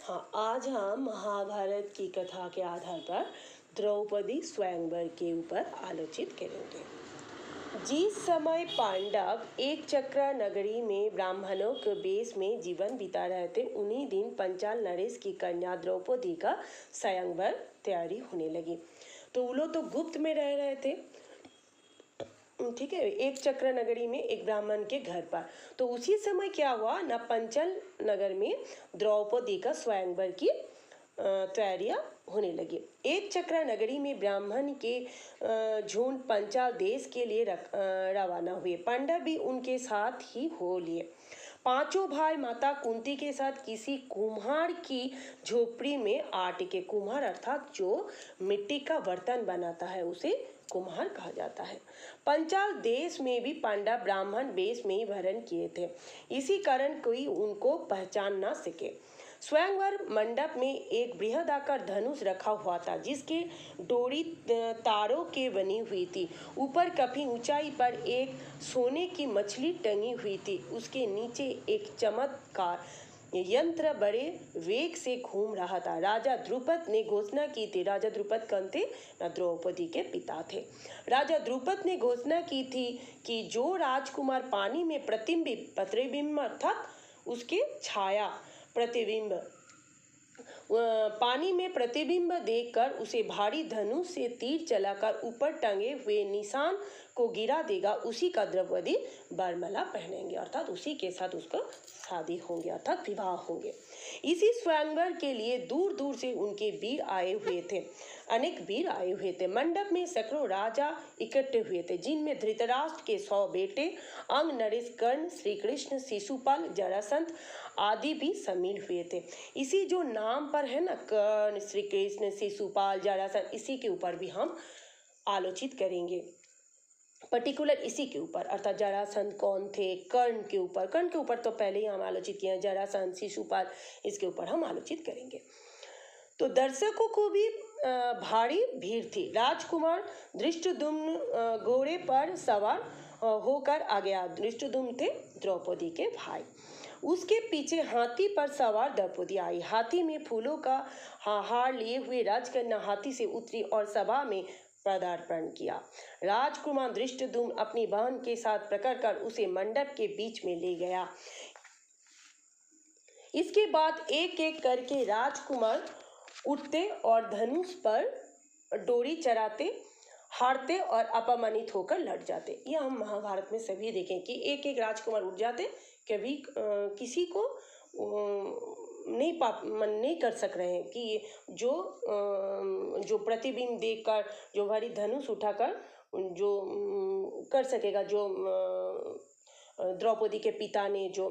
हाँ, आज हम महाभारत की कथा के आधार पर द्रौपदी स्वयंवर के ऊपर आलोचित करेंगे। जिस समय पांडव एक चक्रा नगरी में ब्राह्मणों के बेस में जीवन बिता रहे थे, उन्हीं दिन पंचाल नरेश की कन्या द्रौपदी का स्वयंवर तैयारी होने लगी। तो वो लोग तो गुप्त में रह रहे थे, ठीक है, एक चक्र नगरी में एक ब्राह्मण के घर पर। तो उसी समय क्या हुआ ना, पंचल नगर में द्रौपदी का स्वयंवर की तैयारियां होने लगी। एक चक्र नगरी में ब्राह्मण के झुंड पंचाल देश के लिए रवाना हुए। पांडव भी उनके साथ ही हो लिए। पांचों भाई माता कुंती के साथ किसी कुम्हार की झोपड़ी में आटे के, कुम्हार अर्थात जो मिट्टी का बर्तन बनाता है उसे कुम्हार कहा जाता है। पंचाल देश में भी पांडव ब्राह्मण वेश में ही भरण किए थे, इसी कारण कोई उनको पहचान ना सके। स्वयंवर मंडप में एक बृहदाकार धनुष रखा हुआ था, जिसके डोरी तारों के बनी हुई थी। ऊपर काफी ऊंचाई पर एक सोने की मछली टंगी हुई थी। उसके नीचे एक चमत्कार यंत्र बड़े वेग से घूम रहा था। राजा द्रुपद ने घोषणा की थी, राजा द्रुपद कौन थे ना, द्रौपदी के पिता थे। राजा द्रुपद ने घोषणा की थी कि जो राजकुमार पानी में प्रतिबिंब अर्थात उसके छाया प्रतिबिंब पानी में प्रतिबिंब देखकर उसे भारी धनुष से तीर चलाकर ऊपर टंगे हुए निशान को गिरा देगा, उसी का द्रौपदी बरमाला पहनेंगे, अर्थात उसी के साथ उसका शादी होंगे, अर्थात विवाह होंगे। इसी स्वयंवर के लिए दूर दूर से उनके वीर आए हुए थे, अनेक वीर आए हुए थे। मंडप में सैकड़ों राजा इकट्ठे हुए थे, जिनमें धृतराष्ट्र के 100 बेटे, अंग, नरेश, कर्ण, श्री कृष्ण, शिशुपाल, जरासंध आदि भी शामिल हुए थे। इसी जो नाम पर है ना, कर्ण, श्री कृष्ण, शिशुपाल, जरासंध, इसी के ऊपर भी हम आलोचित करेंगे, पर्टिकुलर इसी के ऊपर, अर्थात जरासंध कौन थे, कर्ण के ऊपर तो पहले ही हम आलोचित किए हैं, जरासंध, शिशुपाल, इसके ऊपर हम आलोचित करेंगे। तो दर्शकों को भी भारी भीड़ थी। राजकुमार धृष्टद्युम्न घोड़े पर सवार होकर आ गया। धृष्टद्युम्न थे द्रौपदी के भाई। उसके पीछे हाथी पर सवार द्रौपदी आई। हाथी में फूलों का हार लिए हुए राजकन्या हाथी से उतरी और सभा में पदार्पण किया। राजकुमार धृष्टद्युम्न अपनी बहन के साथ प्रकट कर उसे मंडप के बीच में ले गया। इसके बाद एक एक करके राजकुमार उठते और धनुष पर डोरी चढ़ाते, हारते और अपमानित होकर लट जाते। यह हम महाभारत में सभी देखें कि एक एक राजकुमार उठ जाते, कभी किसी को नहीं कर सक रहे हैं कि जो प्रतिबिंब देखकर, जो भारी धनुष उठाकर जो कर सकेगा, जो द्रौपदी के पिता ने जो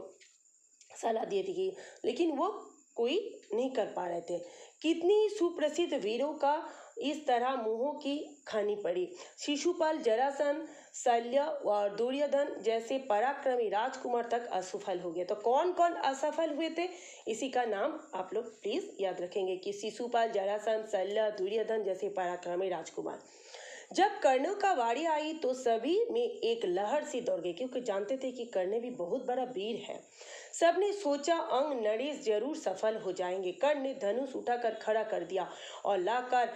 सलाह दी थी, लेकिन वो कोई नहीं कर पा रहे थे। कितनी सुप्रसिद्ध वीरों का इस तरह मुंहों की खानी पड़ी। शिशुपाल, जरासंध, शल्य और दुर्योधन जैसे पराक्रमी राजकुमार तक असफल हो गए। तो कौन कौन असफल हुए थे, इसी का नाम आप लोग प्लीज याद रखेंगे कि शिशुपाल, जरासंध, शल्य, दुर्योधन जैसे पराक्रमी राजकुमार। जब कर्णों का वारी आई तो सभी में एक लहर सी दौड़ गई, क्योंकि जानते थे कि कर्ण भी बहुत बड़ा वीर है। सबने सोचा अंग, नरेश जरूर सफल हो जाएंगे। कर्ण ने धनुष उठाकर खड़ा कर दिया और लाकर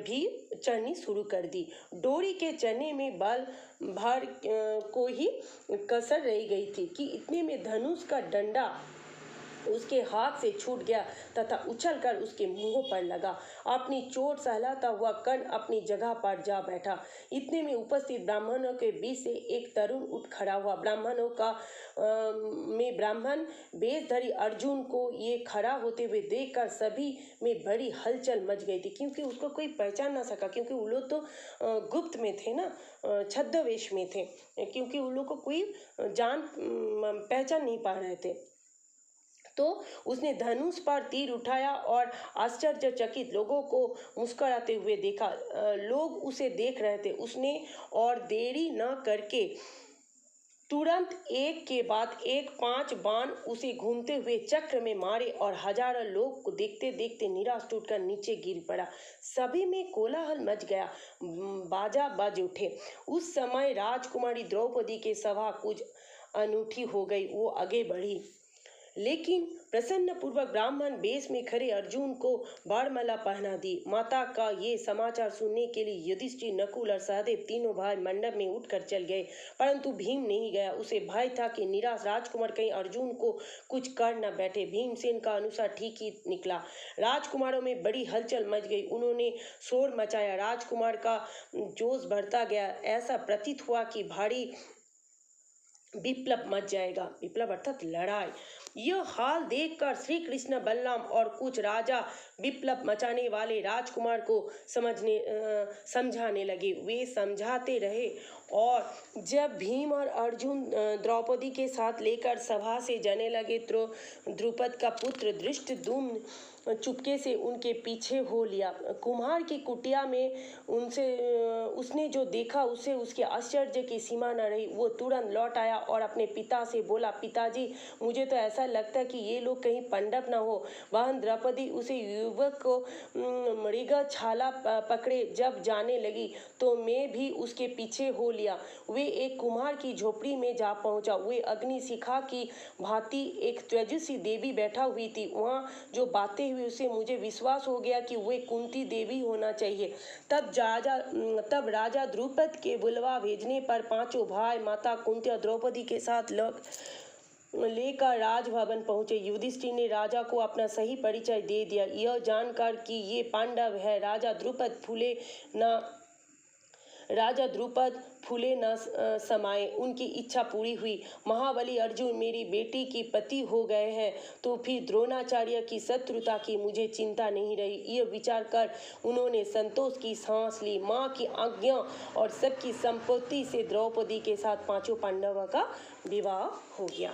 भी चढ़नी शुरू कर दी। डोरी के चढ़ने में बल भर को ही कसर रह गई थी कि इतने में धनुष का डंडा उसके हाथ से छूट गया तथा उछलकर उसके मुंह पर लगा। अपनी चोट सहलाता हुआ कर्ण अपनी जगह पर जा बैठा। इतने में उपस्थित ब्राह्मणों के बीच से एक तरुण उठ खड़ा हुआ। ब्राह्मण वेशधारी अर्जुन को ये खड़ा होते हुए देखकर सभी में बड़ी हलचल मच गई थी, क्योंकि उसको कोई पहचान ना सका, क्योंकि वो लोग तो गुप्त में थे ना, छद्मवेश में थे, क्योंकि उन लोग को कोई पहचान नहीं पा रहे थे। तो उसने धनुष पर तीर उठाया और आश्चर्यचकित लोगों को मुस्कुराते हुए देखा। लोग उसे देख रहे थे। उसने और देरी न करके तुरंत एक के बाद एक 5 बाण उसे घूमते हुए चक्र में मारे और हजारों लोग को देखते देखते निराश टूटकर नीचे गिर पड़ा। सभी में कोलाहल मच गया, बाजा बज उठे। उस समय राजकुमारी द्रौपदी की सभा कुछ अनूठी हो गई। वो आगे बढ़ी। लेकिन प्रसन्नपूर्वक ब्राह्मण वेश में खड़े अर्जुन को वरमाला पहना दी। माता का ये समाचार सुनने के लिए युधिष्ठिर, नकुल और सहदेव तीनों भाई मंडप में उठकर चल गए, परंतु भीम नहीं गया। उसे भय था कि निराश राजकुमार कहीं अर्जुन को कुछ कर न बैठे। भीमसेन का अनुसार ठीक ही निकला। राजकुमारों में बड़ी हलचल मच गई। उन्होंने शोर मचाया। राजकुमार का जोश बढ़ता गया। ऐसा प्रतीत हुआ कि भारी विप्लव मच जाएगा। विप्लव अर्थात लड़ाई। यह हाल देखकर श्री कृष्ण, बलराम और कुछ राजा विप्लव मचाने वाले राजकुमार को समझाने लगे। वे समझाते रहे और जब भीम और अर्जुन द्रौपदी के साथ लेकर सभा से जाने लगे तो द्रुपद का पुत्र धृष्टद्युम्न चुपके से उनके पीछे हो लिया। कुम्हार की कुटिया में उसने जो देखा उससे उसके आश्चर्य की सीमा न रही। वो तुरंत लौट आया और अपने पिता से बोला, पिताजी, मुझे तो ऐसा लगता है कि ये लोग कहीं पंडप न हो। बहन द्रौपदी उसे युवक को मृग छाला पकड़े जब जाने लगी तो मैं भी उसके पीछे हो लिया। वे एक कुम्हार की झोपड़ी में जा पहुंचा। वे अग्नि शिखा की भांति एक तेजस्वी देवी बैठा हुई थी। वहाँ जो बातें हुई उससे मुझे विश्वास हो गया कि वे कुंती देवी होना चाहिए। तब राजा द्रुपद के बुलवा भेजने पर पांचों भाई माता कुंती और द्रौपदी के साथ लेकर राजभवन पहुंचे। युधिष्ठिर ने राजा को अपना सही परिचय दे दिया। यह जानकर कि ये पांडव है, राजा द्रुपद फूले न समाये। उनकी इच्छा पूरी हुई। महाबली अर्जुन मेरी बेटी की पति हो गए हैं तो फिर द्रोणाचार्य की शत्रुता की मुझे चिंता नहीं रही। यह विचार कर उन्होंने संतोष की सांस ली। माँ की आज्ञा और सबकी संपत्ति से द्रौपदी के साथ पांचों पांडवों का विवाह हो गया।